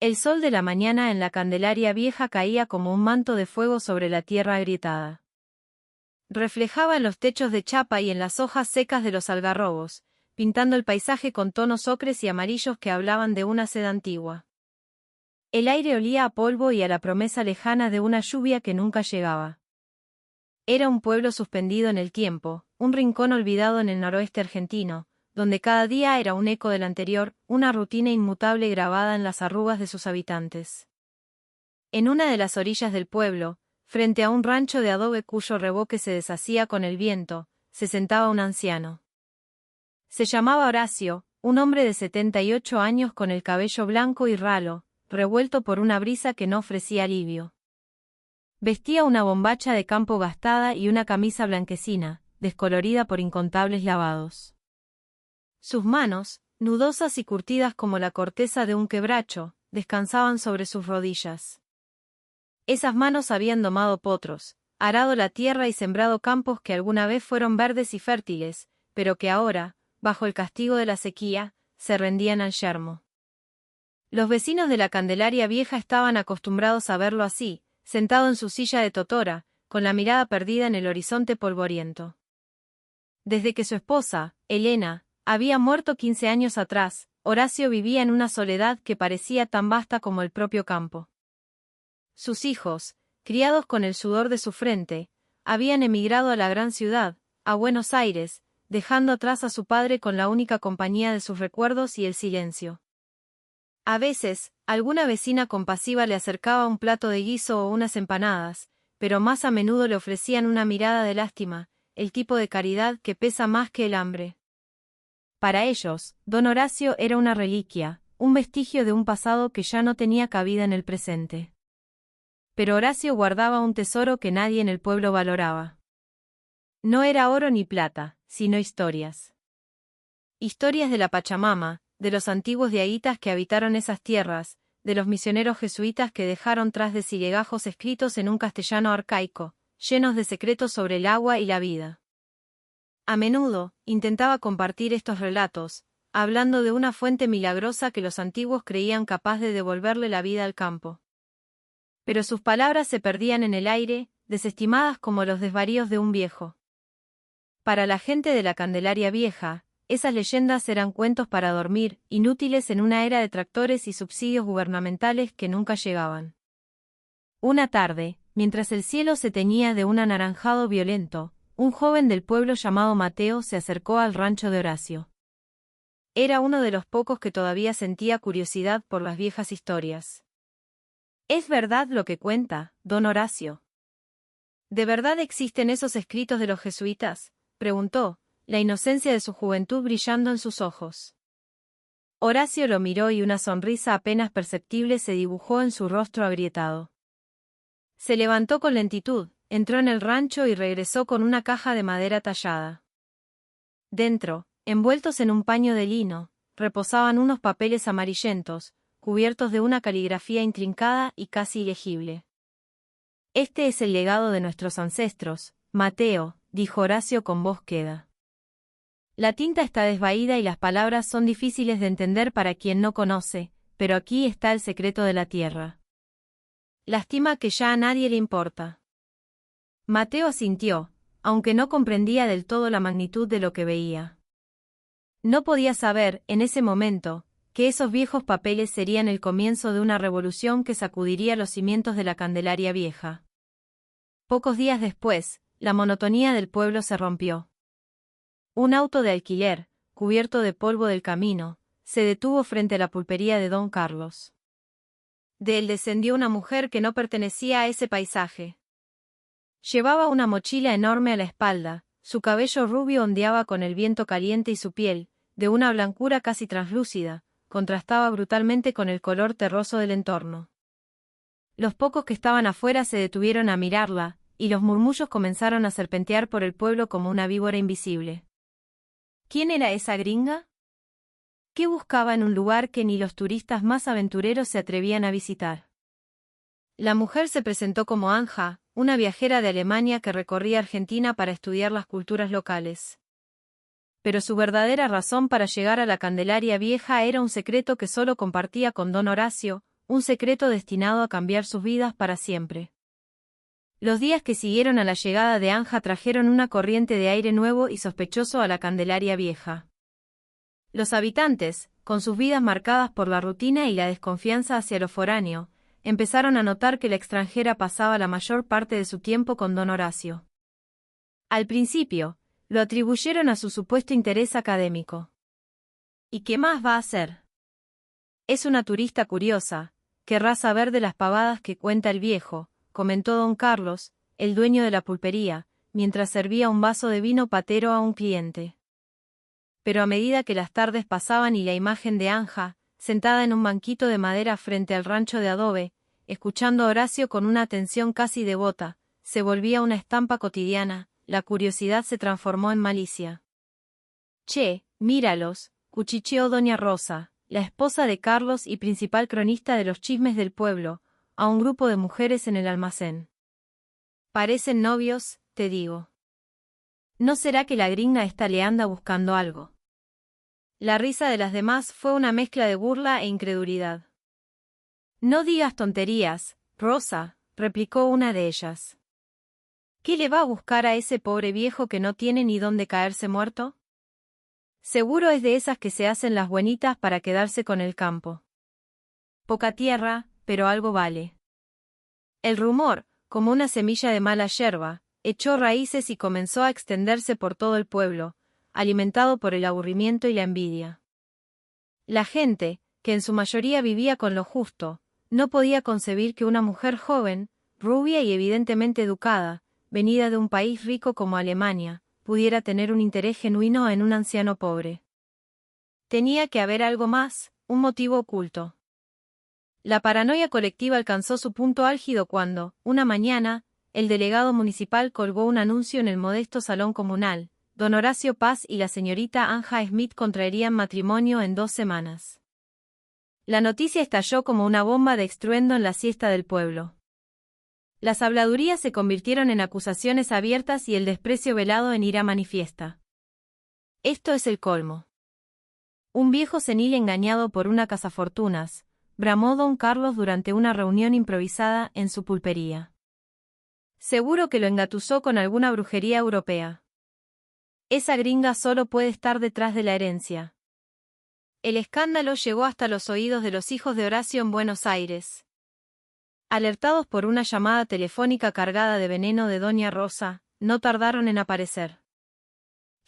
El sol de la mañana en la Candelaria Vieja caía como un manto de fuego sobre la tierra agrietada. Reflejaba en los techos de chapa y en las hojas secas de los algarrobos, pintando el paisaje con tonos ocres y amarillos que hablaban de una sed antigua. El aire olía a polvo y a la promesa lejana de una lluvia que nunca llegaba. Era un pueblo suspendido en el tiempo, un rincón olvidado en el noroeste argentino, donde cada día era un eco del anterior, una rutina inmutable grabada en las arrugas de sus habitantes. En una de las orillas del pueblo, frente a un rancho de adobe cuyo revoque se deshacía con el viento, se sentaba un anciano. Se llamaba Horacio, un hombre de 78 años con el cabello blanco y ralo, revuelto por una brisa que no ofrecía alivio. Vestía una bombacha de campo gastada y una camisa blanquecina, descolorida por incontables lavados. Sus manos, nudosas y curtidas como la corteza de un quebracho, descansaban sobre sus rodillas. Esas manos habían domado potros, arado la tierra y sembrado campos que alguna vez fueron verdes y fértiles, pero que ahora, bajo el castigo de la sequía, se rendían al yermo. Los vecinos de la Candelaria Vieja estaban acostumbrados a verlo así, sentado en su silla de totora, con la mirada perdida en el horizonte polvoriento. Desde que su esposa, Elena, había muerto 15 años atrás, Horacio vivía en una soledad que parecía tan vasta como el propio campo. Sus hijos, criados con el sudor de su frente, habían emigrado a la gran ciudad, a Buenos Aires, dejando atrás a su padre con la única compañía de sus recuerdos y el silencio. A veces, alguna vecina compasiva le acercaba un plato de guiso o unas empanadas, pero más a menudo le ofrecían una mirada de lástima, el tipo de caridad que pesa más que el hambre. Para ellos, don Horacio era una reliquia, un vestigio de un pasado que ya no tenía cabida en el presente. Pero Horacio guardaba un tesoro que nadie en el pueblo valoraba. No era oro ni plata, sino historias. Historias de la Pachamama, de los antiguos diaguitas que habitaron esas tierras, de los misioneros jesuitas que dejaron tras de sí legajos escritos en un castellano arcaico, llenos de secretos sobre el agua y la vida. A menudo, intentaba compartir estos relatos, hablando de una fuente milagrosa que los antiguos creían capaz de devolverle la vida al campo. Pero sus palabras se perdían en el aire, desestimadas como los desvaríos de un viejo. Para la gente de la Candelaria Vieja, esas leyendas eran cuentos para dormir, inútiles en una era de tractores y subsidios gubernamentales que nunca llegaban. Una tarde, mientras el cielo se teñía de un anaranjado violento, un joven del pueblo llamado Mateo se acercó al rancho de Horacio. Era uno de los pocos que todavía sentía curiosidad por las viejas historias. ¿Es verdad lo que cuenta, don Horacio? ¿De verdad existen esos escritos de los jesuitas?, preguntó, la inocencia de su juventud brillando en sus ojos. Horacio lo miró y una sonrisa apenas perceptible se dibujó en su rostro agrietado. Se levantó con lentitud, entró en el rancho y regresó con una caja de madera tallada. Dentro, envueltos en un paño de lino, reposaban unos papeles amarillentos, cubiertos de una caligrafía intrincada y casi ilegible. Este es el legado de nuestros ancestros, Mateo, dijo Horacio con voz queda. La tinta está desvaída y las palabras son difíciles de entender para quien no conoce, pero aquí está el secreto de la tierra. Lástima que ya a nadie le importa. Mateo asintió, aunque no comprendía del todo la magnitud de lo que veía. No podía saber, en ese momento, que esos viejos papeles serían el comienzo de una revolución que sacudiría los cimientos de la Candelaria Vieja. Pocos días después, la monotonía del pueblo se rompió. Un auto de alquiler, cubierto de polvo del camino, se detuvo frente a la pulpería de don Carlos. De él descendió una mujer que no pertenecía a ese paisaje. Llevaba una mochila enorme a la espalda, su cabello rubio ondeaba con el viento caliente y su piel, de una blancura casi translúcida, contrastaba brutalmente con el color terroso del entorno. Los pocos que estaban afuera se detuvieron a mirarla, y los murmullos comenzaron a serpentear por el pueblo como una víbora invisible. ¿Quién era esa gringa? ¿Qué buscaba en un lugar que ni los turistas más aventureros se atrevían a visitar? La mujer se presentó como Anja, una viajera de Alemania que recorría Argentina para estudiar las culturas locales. Pero su verdadera razón para llegar a la Candelaria Vieja era un secreto que solo compartía con don Horacio, un secreto destinado a cambiar sus vidas para siempre. Los días que siguieron a la llegada de Anja trajeron una corriente de aire nuevo y sospechoso a la Candelaria Vieja. Los habitantes, con sus vidas marcadas por la rutina y la desconfianza hacia lo foráneo, empezaron a notar que la extranjera pasaba la mayor parte de su tiempo con don Horacio. Al principio, lo atribuyeron a su supuesto interés académico. ¿Y qué más va a hacer? Es una turista curiosa, querrá saber de las pavadas que cuenta el viejo, comentó don Carlos, el dueño de la pulpería, mientras servía un vaso de vino patero a un cliente. Pero a medida que las tardes pasaban y la imagen de Anja, sentada en un banquito de madera frente al rancho de adobe, escuchando a Horacio con una atención casi devota, se volvía una estampa cotidiana, la curiosidad se transformó en malicia. «Che, míralos», cuchicheó doña Rosa, la esposa de Carlos y principal cronista de los chismes del pueblo, a un grupo de mujeres en el almacén. «Parecen novios, te digo. ¿No será que la gringa esta le anda buscando algo?» La risa de las demás fue una mezcla de burla e incredulidad. «No digas tonterías, Rosa», replicó una de ellas. «¿Qué le va a buscar a ese pobre viejo que no tiene ni dónde caerse muerto? Seguro es de esas que se hacen las buenitas para quedarse con el campo. Poca tierra, pero algo vale». El rumor, como una semilla de mala yerba, echó raíces y comenzó a extenderse por todo el pueblo, alimentado por el aburrimiento y la envidia. La gente, que en su mayoría vivía con lo justo, no podía concebir que una mujer joven, rubia y evidentemente educada, venida de un país rico como Alemania, pudiera tener un interés genuino en un anciano pobre. Tenía que haber algo más, un motivo oculto. La paranoia colectiva alcanzó su punto álgido cuando, una mañana, el delegado municipal colgó un anuncio en el modesto salón comunal: don Horacio Paz y la señorita Anja Smith contraerían matrimonio en 2 semanas. La noticia estalló como una bomba de estruendo en la siesta del pueblo. Las habladurías se convirtieron en acusaciones abiertas y el desprecio velado en ira manifiesta. Esto es el colmo. Un viejo senil engañado por una cazafortunas, bramó don Carlos durante una reunión improvisada en su pulpería. Seguro que lo engatusó con alguna brujería europea. Esa gringa solo puede estar detrás de la herencia. El escándalo llegó hasta los oídos de los hijos de Horacio en Buenos Aires. Alertados por una llamada telefónica cargada de veneno de doña Rosa, no tardaron en aparecer.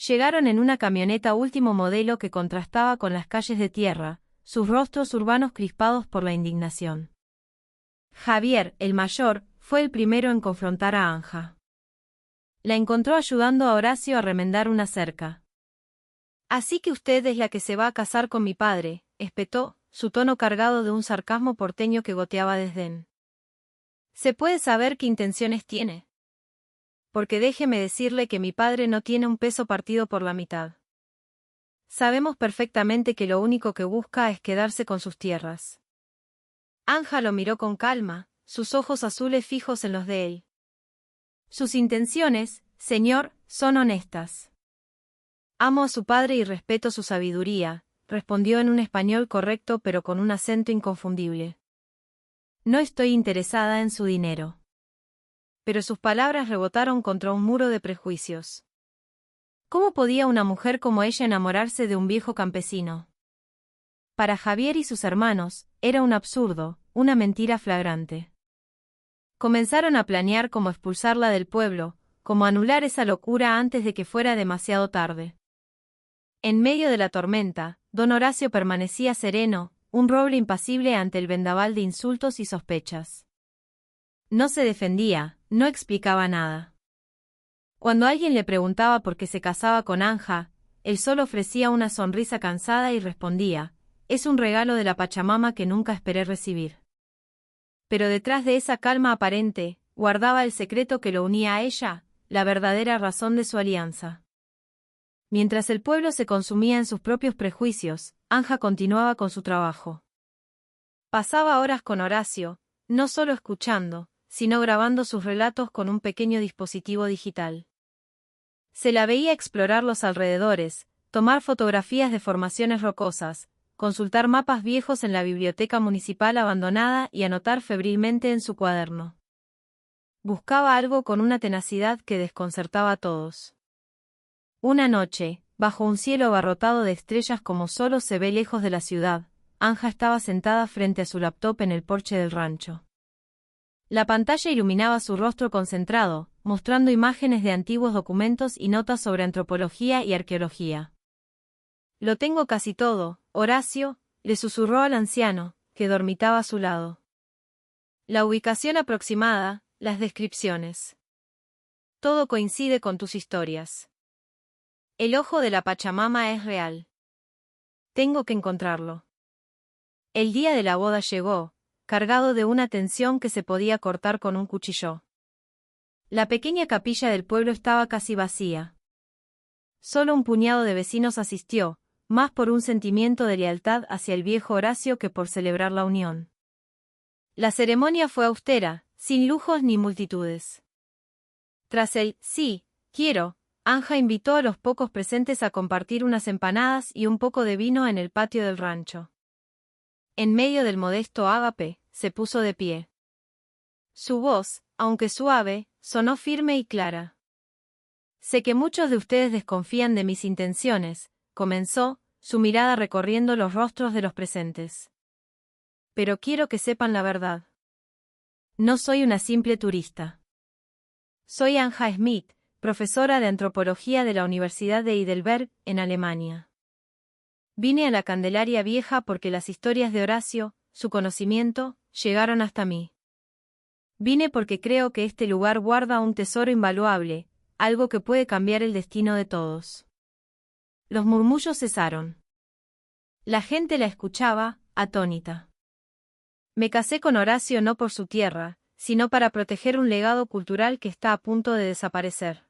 Llegaron en una camioneta último modelo que contrastaba con las calles de tierra, sus rostros urbanos crispados por la indignación. Javier, el mayor, fue el primero en confrontar a Anja. La encontró ayudando a Horacio a remendar una cerca. «Así que usted es la que se va a casar con mi padre», espetó, su tono cargado de un sarcasmo porteño que goteaba desdén. «¿Se puede saber qué intenciones tiene? Porque déjeme decirle que mi padre no tiene un peso partido por la mitad. Sabemos perfectamente que lo único que busca es quedarse con sus tierras». Anja lo miró con calma, sus ojos azules fijos en los de él. «Sus intenciones, señor, son honestas. Amo a su padre y respeto su sabiduría», respondió en un español correcto pero con un acento inconfundible. «No estoy interesada en su dinero». Pero sus palabras rebotaron contra un muro de prejuicios. ¿Cómo podía una mujer como ella enamorarse de un viejo campesino? Para Javier y sus hermanos, era un absurdo, una mentira flagrante. Comenzaron a planear cómo expulsarla del pueblo, cómo anular esa locura antes de que fuera demasiado tarde. En medio de la tormenta, don Horacio permanecía sereno, un roble impasible ante el vendaval de insultos y sospechas. No se defendía, no explicaba nada. Cuando alguien le preguntaba por qué se casaba con Anja, él solo ofrecía una sonrisa cansada y respondía: «Es un regalo de la Pachamama que nunca esperé recibir». Pero detrás de esa calma aparente, guardaba el secreto que lo unía a ella, la verdadera razón de su alianza. Mientras el pueblo se consumía en sus propios prejuicios, Anja continuaba con su trabajo. Pasaba horas con Horacio, no solo escuchando, sino grabando sus relatos con un pequeño dispositivo digital. Se la veía explorar los alrededores, tomar fotografías de formaciones rocosas, consultar mapas viejos en la biblioteca municipal abandonada y anotar febrilmente en su cuaderno. Buscaba algo con una tenacidad que desconcertaba a todos. Una noche, bajo un cielo abarrotado de estrellas como solo se ve lejos de la ciudad, Anja estaba sentada frente a su laptop en el porche del rancho. La pantalla iluminaba su rostro concentrado, mostrando imágenes de antiguos documentos y notas sobre antropología y arqueología. «Lo tengo casi todo, Horacio», le susurró al anciano, que dormitaba a su lado. «La ubicación aproximada, las descripciones. Todo coincide con tus historias. El ojo de la Pachamama es real. Tengo que encontrarlo». El día de la boda llegó, cargado de una tensión que se podía cortar con un cuchillo. La pequeña capilla del pueblo estaba casi vacía. Solo un puñado de vecinos asistió, más por un sentimiento de lealtad hacia el viejo Horacio que por celebrar la unión. La ceremonia fue austera, sin lujos ni multitudes. Tras el «sí, quiero», Anja invitó a los pocos presentes a compartir unas empanadas y un poco de vino en el patio del rancho. En medio del modesto ágape, se puso de pie. Su voz, aunque suave, sonó firme y clara. «Sé que muchos de ustedes desconfían de mis intenciones», comenzó, su mirada recorriendo los rostros de los presentes. «Pero quiero que sepan la verdad. No soy una simple turista. Soy Anja Smith, profesora de antropología de la Universidad de Heidelberg, en Alemania. Vine a la Candelaria Vieja porque las historias de Horacio, su conocimiento, llegaron hasta mí. Vine porque creo que este lugar guarda un tesoro invaluable, algo que puede cambiar el destino de todos». Los murmullos cesaron. La gente la escuchaba, atónita. «Me casé con Horacio no por su tierra, sino para proteger un legado cultural que está a punto de desaparecer.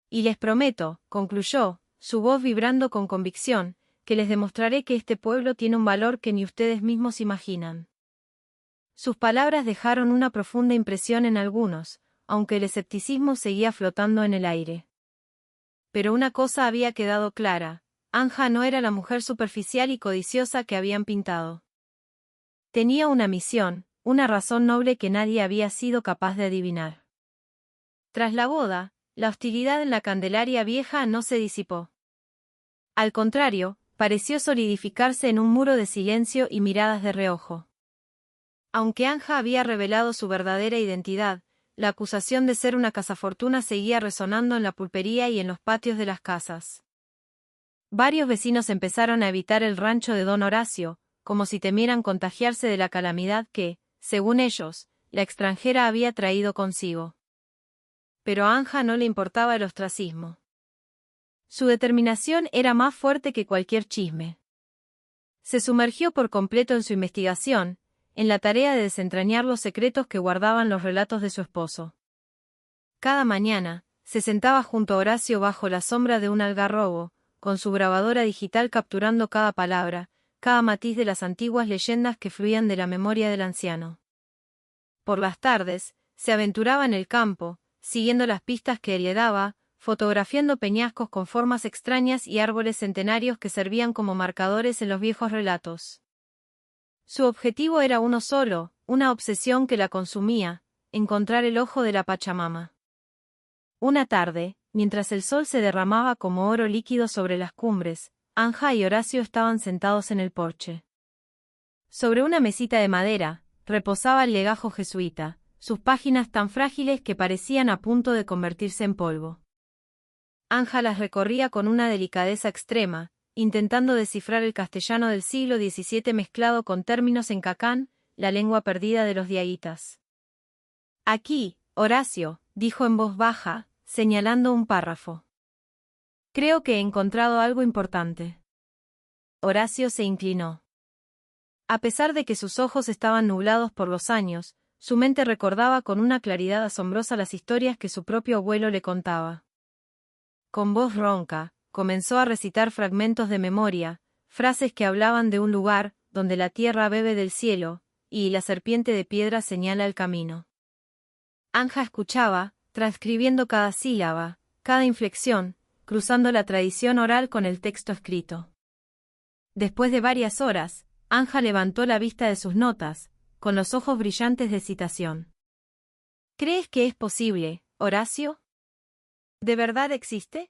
Y les prometo», concluyó, su voz vibrando con convicción, «que les demostraré que este pueblo tiene un valor que ni ustedes mismos imaginan». Sus palabras dejaron una profunda impresión en algunos, aunque el escepticismo seguía flotando en el aire. Pero una cosa había quedado clara: Anja no era la mujer superficial y codiciosa que habían pintado. Tenía una misión, una razón noble que nadie había sido capaz de adivinar. Tras la boda, la hostilidad en la Candelaria Vieja no se disipó. Al contrario, pareció solidificarse en un muro de silencio y miradas de reojo. Aunque Anja había revelado su verdadera identidad, la acusación de ser una cazafortuna seguía resonando en la pulpería y en los patios de las casas. Varios vecinos empezaron a evitar el rancho de don Horacio, como si temieran contagiarse de la calamidad que, según ellos, la extranjera había traído consigo. Pero a Anja no le importaba el ostracismo. Su determinación era más fuerte que cualquier chisme. Se sumergió por completo en su investigación, en la tarea de desentrañar los secretos que guardaban los relatos de su esposo. Cada mañana, se sentaba junto a Horacio bajo la sombra de un algarrobo, con su grabadora digital capturando cada palabra, cada matiz de las antiguas leyendas que fluían de la memoria del anciano. Por las tardes, se aventuraba en el campo, siguiendo las pistas que heredaba, fotografiando peñascos con formas extrañas y árboles centenarios que servían como marcadores en los viejos relatos. Su objetivo era uno solo, una obsesión que la consumía: encontrar el ojo de la Pachamama. Una tarde, mientras el sol se derramaba como oro líquido sobre las cumbres, Anja y Horacio estaban sentados en el porche. Sobre una mesita de madera, reposaba el legajo jesuita, sus páginas tan frágiles que parecían a punto de convertirse en polvo. Anja las recorría con una delicadeza extrema, intentando descifrar el castellano del siglo XVII mezclado con términos en cacán, la lengua perdida de los diaguitas. «Aquí, Horacio», dijo en voz baja, señalando un párrafo. «Creo que he encontrado algo importante». Horacio se inclinó. A pesar de que sus ojos estaban nublados por los años, su mente recordaba con una claridad asombrosa las historias que su propio abuelo le contaba. Con voz ronca, comenzó a recitar fragmentos de memoria, frases que hablaban de un lugar, donde la tierra bebe del cielo, y la serpiente de piedra señala el camino. Anja escuchaba, transcribiendo cada sílaba, cada inflexión, cruzando la tradición oral con el texto escrito. Después de varias horas, Anja levantó la vista de sus notas, con los ojos brillantes de excitación. ¿Crees que es posible, Horacio? ¿De verdad existe?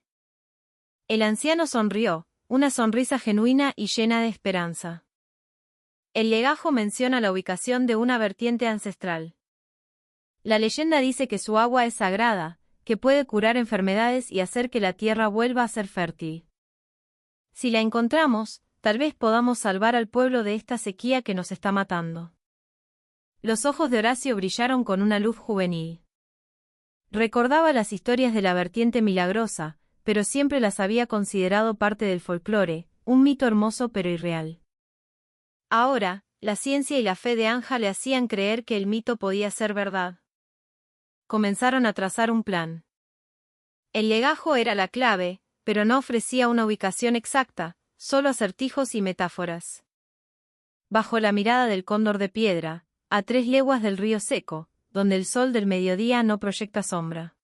El anciano sonrió, una sonrisa genuina y llena de esperanza. El legajo menciona la ubicación de una vertiente ancestral. La leyenda dice que su agua es sagrada, que puede curar enfermedades y hacer que la tierra vuelva a ser fértil. Si la encontramos, tal vez podamos salvar al pueblo de esta sequía que nos está matando. Los ojos de Horacio brillaron con una luz juvenil. Recordaba las historias de la vertiente milagrosa, pero siempre las había considerado parte del folclore, un mito hermoso pero irreal. Ahora, la ciencia y la fe de Anja le hacían creer que el mito podía ser verdad. Comenzaron a trazar un plan. El legajo era la clave, pero no ofrecía una ubicación exacta, solo acertijos y metáforas. Bajo la mirada del cóndor de piedra, a 3 leguas del río seco, donde el sol del mediodía no proyecta sombra.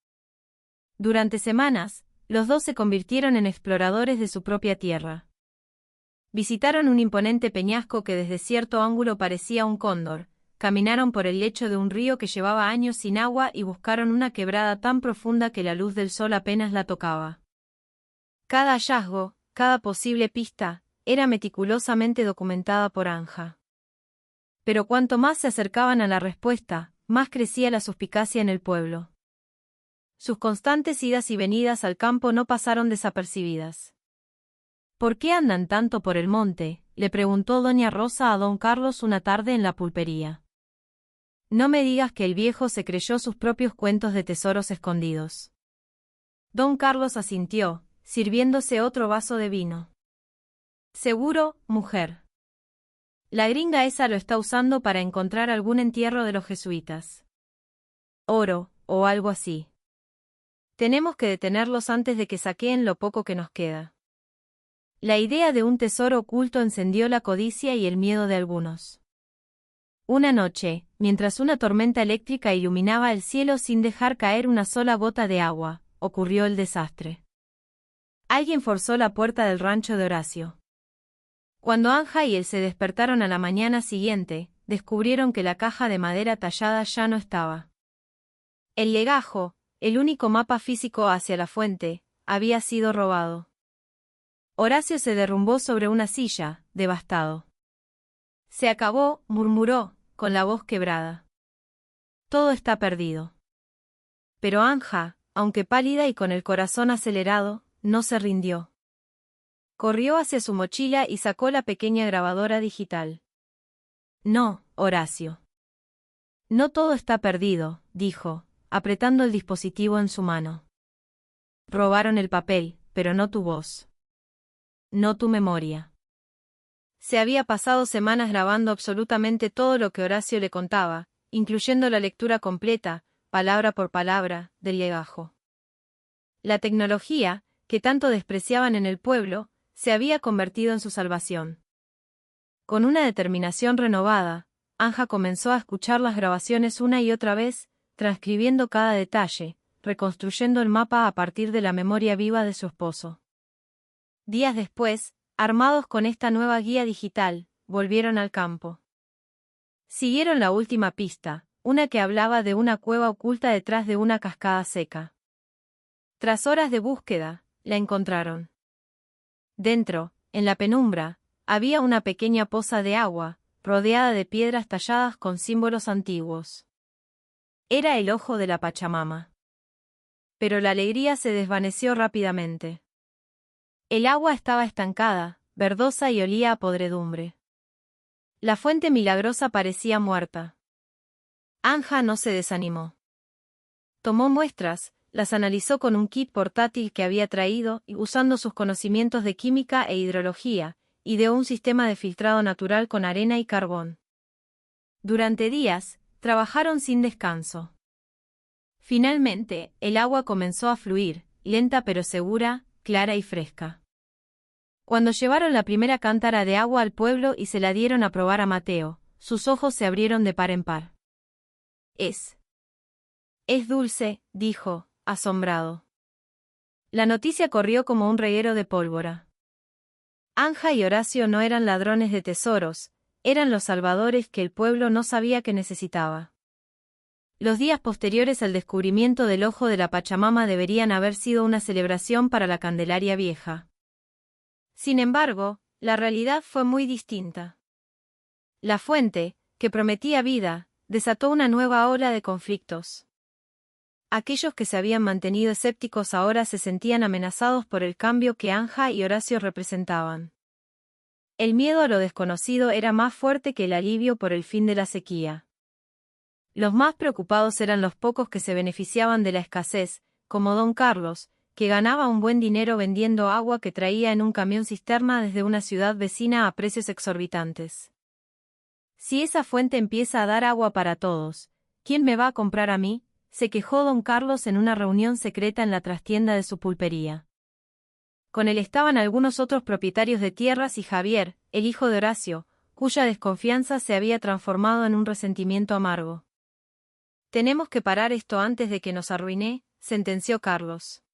Durante semanas, los dos se convirtieron en exploradores de su propia tierra. Visitaron un imponente peñasco que desde cierto ángulo parecía un cóndor, caminaron por el lecho de un río que llevaba años sin agua y buscaron una quebrada tan profunda que la luz del sol apenas la tocaba. Cada hallazgo, cada posible pista, era meticulosamente documentada por Anja. Pero cuanto más se acercaban a la respuesta, más crecía la suspicacia en el pueblo. Sus constantes idas y venidas al campo no pasaron desapercibidas. ¿Por qué andan tanto por el monte?, le preguntó doña Rosa a don Carlos una tarde en la pulpería. No me digas que el viejo se creyó sus propios cuentos de tesoros escondidos. Don Carlos asintió, sirviéndose otro vaso de vino. Seguro, mujer. La gringa esa lo está usando para encontrar algún entierro de los jesuitas. Oro, o algo así. Tenemos que detenerlos antes de que saqueen lo poco que nos queda. La idea de un tesoro oculto encendió la codicia y el miedo de algunos. Una noche, mientras una tormenta eléctrica iluminaba el cielo sin dejar caer una sola gota de agua, ocurrió el desastre. Alguien forzó la puerta del rancho de Horacio. Cuando Anja y él se despertaron a la mañana siguiente, descubrieron que la caja de madera tallada ya no estaba. El legajo, el único mapa físico hacia la fuente, había sido robado. Horacio se derrumbó sobre una silla, devastado. Se acabó, murmuró, con la voz quebrada. Todo está perdido. Pero Anja, aunque pálida y con el corazón acelerado, no se rindió. Corrió hacia su mochila y sacó la pequeña grabadora digital. No, Horacio. No todo está perdido, dijo, apretando el dispositivo en su mano. Robaron el papel, pero no tu voz. No tu memoria. Se había pasado semanas grabando absolutamente todo lo que Horacio le contaba, incluyendo la lectura completa, palabra por palabra, del legajo. La tecnología, que tanto despreciaban en el pueblo, se había convertido en su salvación. Con una determinación renovada, Anja comenzó a escuchar las grabaciones una y otra vez, transcribiendo cada detalle, reconstruyendo el mapa a partir de la memoria viva de su esposo. Días después, armados con esta nueva guía digital, volvieron al campo. Siguieron la última pista, una que hablaba de una cueva oculta detrás de una cascada seca. Tras horas de búsqueda, la encontraron. Dentro, en la penumbra, había una pequeña poza de agua, rodeada de piedras talladas con símbolos antiguos. Era el ojo de la Pachamama. Pero la alegría se desvaneció rápidamente. El agua estaba estancada, verdosa y olía a podredumbre. La fuente milagrosa parecía muerta. Anja no se desanimó. Tomó muestras, las analizó con un kit portátil que había traído y, usando sus conocimientos de química e hidrología, ideó un sistema de filtrado natural con arena y carbón. Durante días, trabajaron sin descanso. Finalmente, el agua comenzó a fluir, lenta pero segura, clara y fresca. Cuando llevaron la primera cántara de agua al pueblo y se la dieron a probar a Mateo, sus ojos se abrieron de par en par. Es dulce, dijo, asombrado. La noticia corrió como un reguero de pólvora. Anja y Horacio no eran ladrones de tesoros, eran los salvadores que el pueblo no sabía que necesitaba. Los días posteriores al descubrimiento del ojo de la Pachamama deberían haber sido una celebración para la Candelaria Vieja. Sin embargo, la realidad fue muy distinta. La fuente, que prometía vida, desató una nueva ola de conflictos. Aquellos que se habían mantenido escépticos ahora se sentían amenazados por el cambio que Anja y Horacio representaban. El miedo a lo desconocido era más fuerte que el alivio por el fin de la sequía. Los más preocupados eran los pocos que se beneficiaban de la escasez, como don Carlos, que ganaba un buen dinero vendiendo agua que traía en un camión cisterna desde una ciudad vecina a precios exorbitantes. Si esa fuente empieza a dar agua para todos, ¿quién me va a comprar a mí?, se quejó don Carlos en una reunión secreta en la trastienda de su pulpería. Con él estaban algunos otros propietarios de tierras y Javier, el hijo de Horacio, cuya desconfianza se había transformado en un resentimiento amargo. Tenemos que parar esto antes de que nos arruine, sentenció Carlos.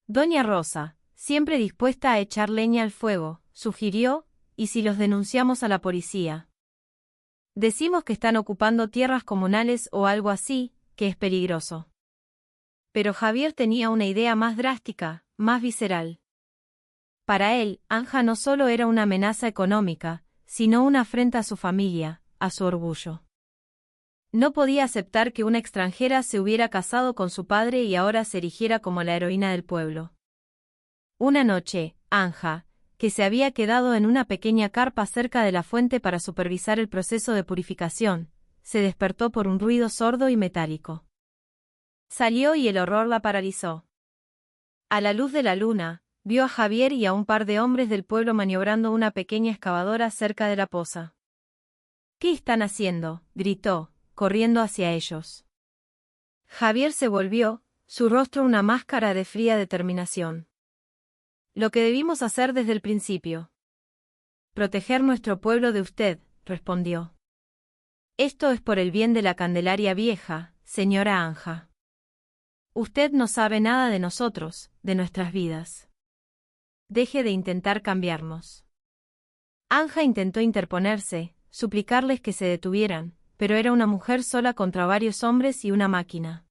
Doña Rosa, siempre dispuesta a echar leña al fuego, sugirió, ¿y si los denunciamos a la policía? Decimos que están ocupando tierras comunales o algo así, que es peligroso. Pero Javier tenía una idea más drástica, más visceral. Para él, Anja no solo era una amenaza económica, sino una afrenta a su familia, a su orgullo. No podía aceptar que una extranjera se hubiera casado con su padre y ahora se erigiera como la heroína del pueblo. Una noche, Anja, que se había quedado en una pequeña carpa cerca de la fuente para supervisar el proceso de purificación, se despertó por un ruido sordo y metálico. Salió y el horror la paralizó. A la luz de la luna, vio a Javier y a un par de hombres del pueblo maniobrando una pequeña excavadora cerca de la poza. ¿Qué están haciendo?, gritó, corriendo hacia ellos. Javier se volvió, su rostro una máscara de fría determinación. Lo que debimos hacer desde el principio. Proteger nuestro pueblo de usted, respondió. Esto es por el bien de la Candelaria Vieja, señora Anja. Usted no sabe nada de nosotros, de nuestras vidas. Deje de intentar cambiarnos. Anja intentó interponerse, suplicarles que se detuvieran, pero era una mujer sola contra varios hombres y una máquina.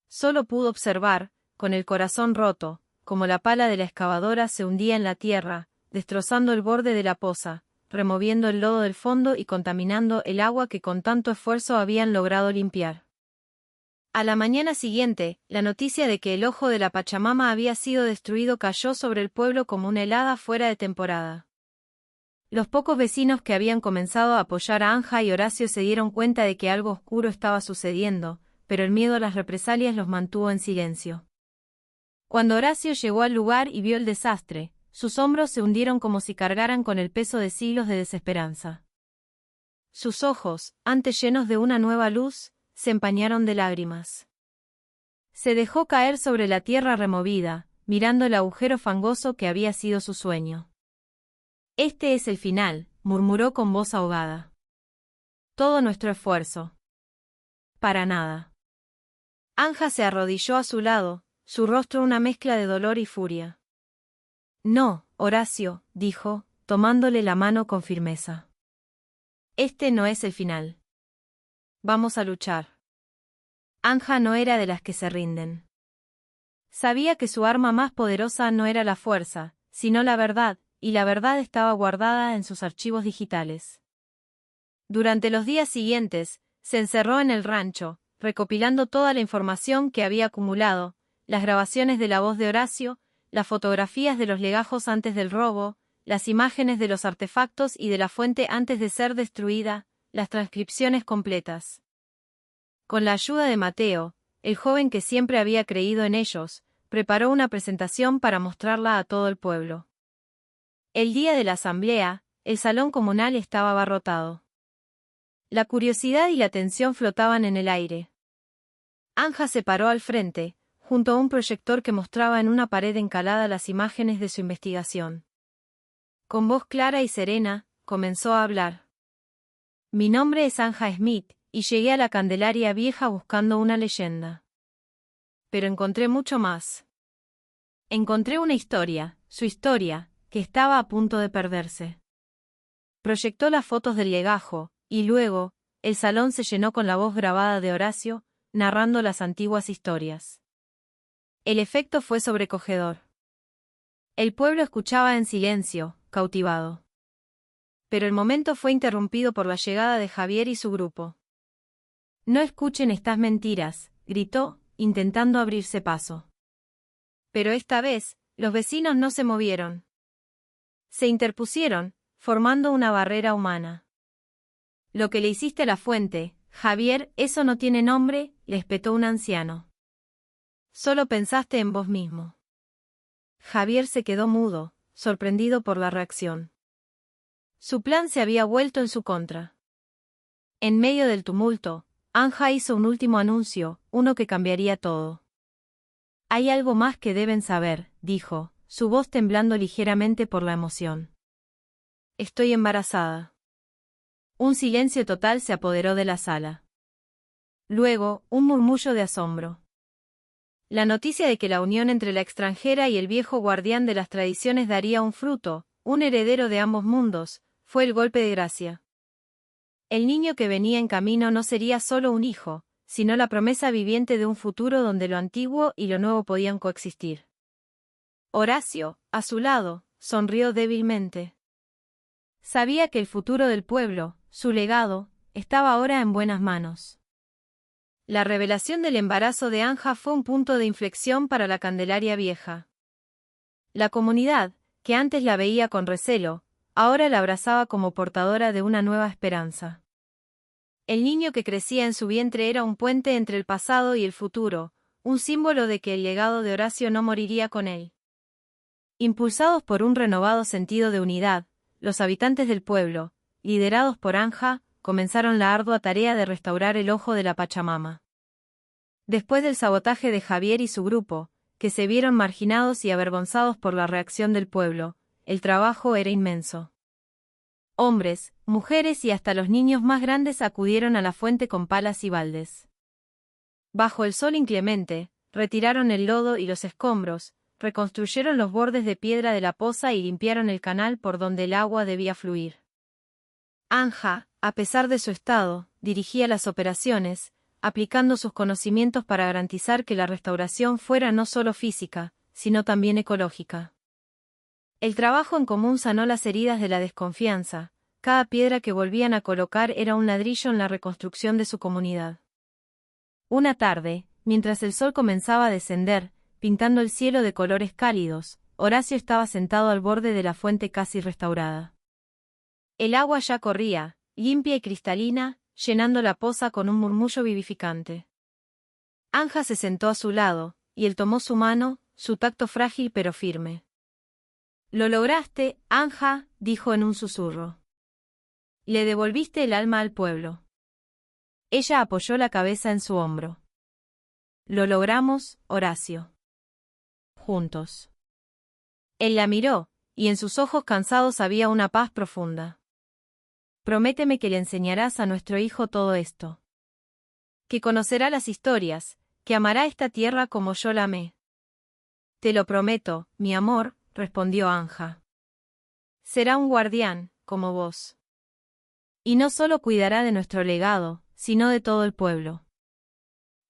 Solo pudo observar, con el corazón roto, como la pala de la excavadora se hundía en la tierra, destrozando el borde de la poza, removiendo el lodo del fondo y contaminando el agua que con tanto esfuerzo habían logrado limpiar. A la mañana siguiente, la noticia de que el ojo de la Pachamama había sido destruido cayó sobre el pueblo como una helada fuera de temporada. Los pocos vecinos que habían comenzado a apoyar a Anja y Horacio se dieron cuenta de que algo oscuro estaba sucediendo, pero el miedo a las represalias los mantuvo en silencio. Cuando Horacio llegó al lugar y vio el desastre, sus hombros se hundieron como si cargaran con el peso de siglos de desesperanza. Sus ojos, antes llenos de una nueva luz, se empañaron de lágrimas. Se dejó caer sobre la tierra removida, mirando el agujero fangoso que había sido su sueño. Este es el final, murmuró con voz ahogada. Todo nuestro esfuerzo. Para nada. Anja se arrodilló a su lado, su rostro una mezcla de dolor y furia. No, Horacio, dijo, tomándole la mano con firmeza. Este no es el final. Vamos a luchar. Anja no era de las que se rinden. Sabía que su arma más poderosa no era la fuerza, sino la verdad, y la verdad estaba guardada en sus archivos digitales. Durante los días siguientes, se encerró en el rancho, recopilando toda la información que había acumulado, las grabaciones de la voz de Horacio, las fotografías de los legajos antes del robo, las imágenes de los artefactos y de la fuente antes de ser destruida, las transcripciones completas. Con la ayuda de Mateo, el joven que siempre había creído en ellos, preparó una presentación para mostrarla a todo el pueblo. El día de la asamblea, el salón comunal estaba abarrotado. La curiosidad y la tensión flotaban en el aire. Anja se paró al frente, junto a un proyector que mostraba en una pared encalada las imágenes de su investigación. Con voz clara y serena, comenzó a hablar. Mi nombre es Anja Smith, y llegué a la Candelaria Vieja buscando una leyenda. Pero encontré mucho más. Encontré una historia, su historia, que estaba a punto de perderse. Proyectó las fotos del legajo, y luego, el salón se llenó con la voz grabada de Horacio, narrando las antiguas historias. El efecto fue sobrecogedor. El pueblo escuchaba en silencio, cautivado. Pero el momento fue interrumpido por la llegada de Javier y su grupo. «No escuchen estas mentiras», gritó, intentando abrirse paso. Pero esta vez, los vecinos no se movieron. Se interpusieron, formando una barrera humana. «Lo que le hiciste a la fuente, Javier, eso no tiene nombre», le espetó un anciano. «Solo pensaste en vos mismo». Javier se quedó mudo, sorprendido por la reacción. Su plan se había vuelto en su contra. En medio del tumulto, Anja hizo un último anuncio, uno que cambiaría todo. «Hay algo más que deben saber», dijo, su voz temblando ligeramente por la emoción. «Estoy embarazada». Un silencio total se apoderó de la sala. Luego, un murmullo de asombro. La noticia de que la unión entre la extranjera y el viejo guardián de las tradiciones daría un fruto, un heredero de ambos mundos, fue el golpe de gracia. El niño que venía en camino no sería solo un hijo, sino la promesa viviente de un futuro donde lo antiguo y lo nuevo podían coexistir. Horacio, a su lado, sonrió débilmente. Sabía que el futuro del pueblo, su legado, estaba ahora en buenas manos. La revelación del embarazo de Anja fue un punto de inflexión para la Candelaria Vieja. La comunidad, que antes la veía con recelo, ahora la abrazaba como portadora de una nueva esperanza. El niño que crecía en su vientre era un puente entre el pasado y el futuro, un símbolo de que el legado de Horacio no moriría con él. Impulsados por un renovado sentido de unidad, los habitantes del pueblo, liderados por Anja, comenzaron la ardua tarea de restaurar el ojo de la Pachamama. Después del sabotaje de Javier y su grupo, que se vieron marginados y avergonzados por la reacción del pueblo, el trabajo era inmenso. Hombres, mujeres y hasta los niños más grandes acudieron a la fuente con palas y baldes. Bajo el sol inclemente, retiraron el lodo y los escombros, reconstruyeron los bordes de piedra de la poza y limpiaron el canal por donde el agua debía fluir. Anja, a pesar de su estado, dirigía las operaciones, aplicando sus conocimientos para garantizar que la restauración fuera no solo física, sino también ecológica. El trabajo en común sanó las heridas de la desconfianza, cada piedra que volvían a colocar era un ladrillo en la reconstrucción de su comunidad. Una tarde, mientras el sol comenzaba a descender, pintando el cielo de colores cálidos, Horacio estaba sentado al borde de la fuente casi restaurada. El agua ya corría, limpia y cristalina, llenando la poza con un murmullo vivificante. Anja se sentó a su lado, y él tomó su mano, su tacto frágil pero firme. «Lo lograste, Anja», dijo en un susurro. «Le devolviste el alma al pueblo». Ella apoyó la cabeza en su hombro. «Lo logramos, Horacio. Juntos». Él la miró, y en sus ojos cansados había una paz profunda. «Prométeme que le enseñarás a nuestro hijo todo esto. Que conocerá las historias, que amará esta tierra como yo la amé». «Te lo prometo, mi amor», respondió Anja. «Será un guardián, como vos. Y no solo cuidará de nuestro legado, sino de todo el pueblo».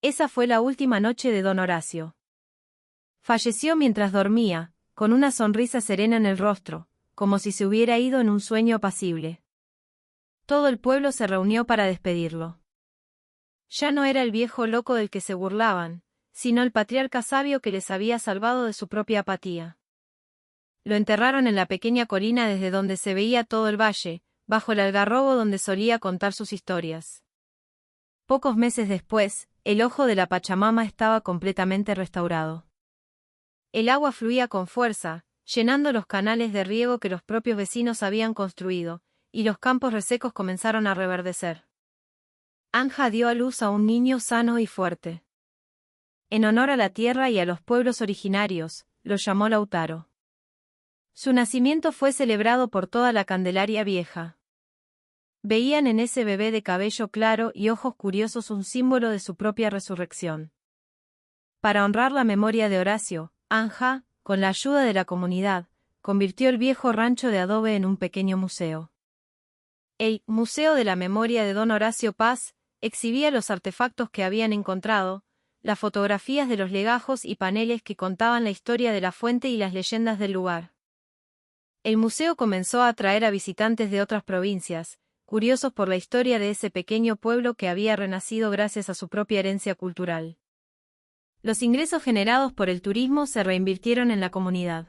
Esa fue la última noche de don Horacio. Falleció mientras dormía, con una sonrisa serena en el rostro, como si se hubiera ido en un sueño apacible. Todo el pueblo se reunió para despedirlo. Ya no era el viejo loco del que se burlaban, sino el patriarca sabio que les había salvado de su propia apatía. Lo enterraron en la pequeña colina desde donde se veía todo el valle, bajo el algarrobo donde solía contar sus historias. Pocos meses después, el ojo de la Pachamama estaba completamente restaurado. El agua fluía con fuerza, llenando los canales de riego que los propios vecinos habían construido, y los campos resecos comenzaron a reverdecer. Anja dio a luz a un niño sano y fuerte. En honor a la tierra y a los pueblos originarios, lo llamó Lautaro. Su nacimiento fue celebrado por toda la Candelaria Vieja. Veían en ese bebé de cabello claro y ojos curiosos un símbolo de su propia resurrección. Para honrar la memoria de Horacio, Anja, con la ayuda de la comunidad, convirtió el viejo rancho de adobe en un pequeño museo. El Museo de la Memoria de Don Horacio Paz exhibía los artefactos que habían encontrado, las fotografías de los legajos y paneles que contaban la historia de la fuente y las leyendas del lugar. El museo comenzó a atraer a visitantes de otras provincias, curiosos por la historia de ese pequeño pueblo que había renacido gracias a su propia herencia cultural. Los ingresos generados por el turismo se reinvirtieron en la comunidad.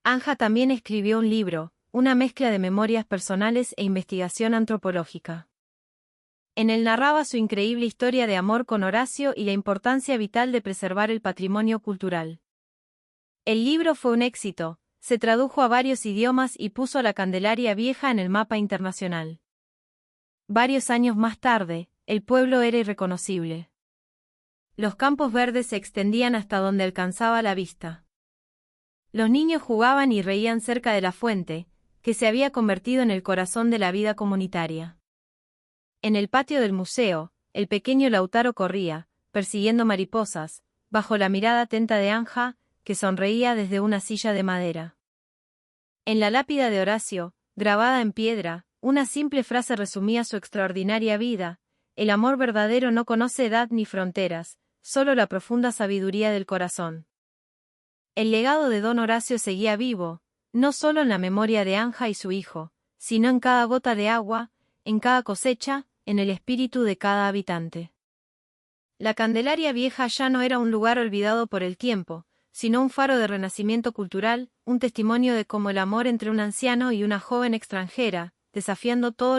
Anja también escribió un libro, una mezcla de memorias personales e investigación antropológica. En él narraba su increíble historia de amor con Horacio y la importancia vital de preservar el patrimonio cultural. El libro fue un éxito, se tradujo a varios idiomas y puso a la Candelaria Vieja en el mapa internacional. Varios años más tarde, el pueblo era irreconocible. Los campos verdes se extendían hasta donde alcanzaba la vista. Los niños jugaban y reían cerca de la fuente, que se había convertido en el corazón de la vida comunitaria. En el patio del museo, el pequeño Lautaro corría, persiguiendo mariposas, bajo la mirada atenta de Anja, que sonreía desde una silla de madera. En la lápida de Horacio, grabada en piedra, una simple frase resumía su extraordinaria vida: el amor verdadero no conoce edad ni fronteras, solo la profunda sabiduría del corazón. El legado de don Horacio seguía vivo, no solo en la memoria de Anja y su hijo, sino en cada gota de agua, en cada cosecha, en el espíritu de cada habitante. La Candelaria Vieja ya no era un lugar olvidado por el tiempo, sino un faro de renacimiento cultural, un testimonio de cómo el amor entre un anciano y una joven extranjera, desafiando todos los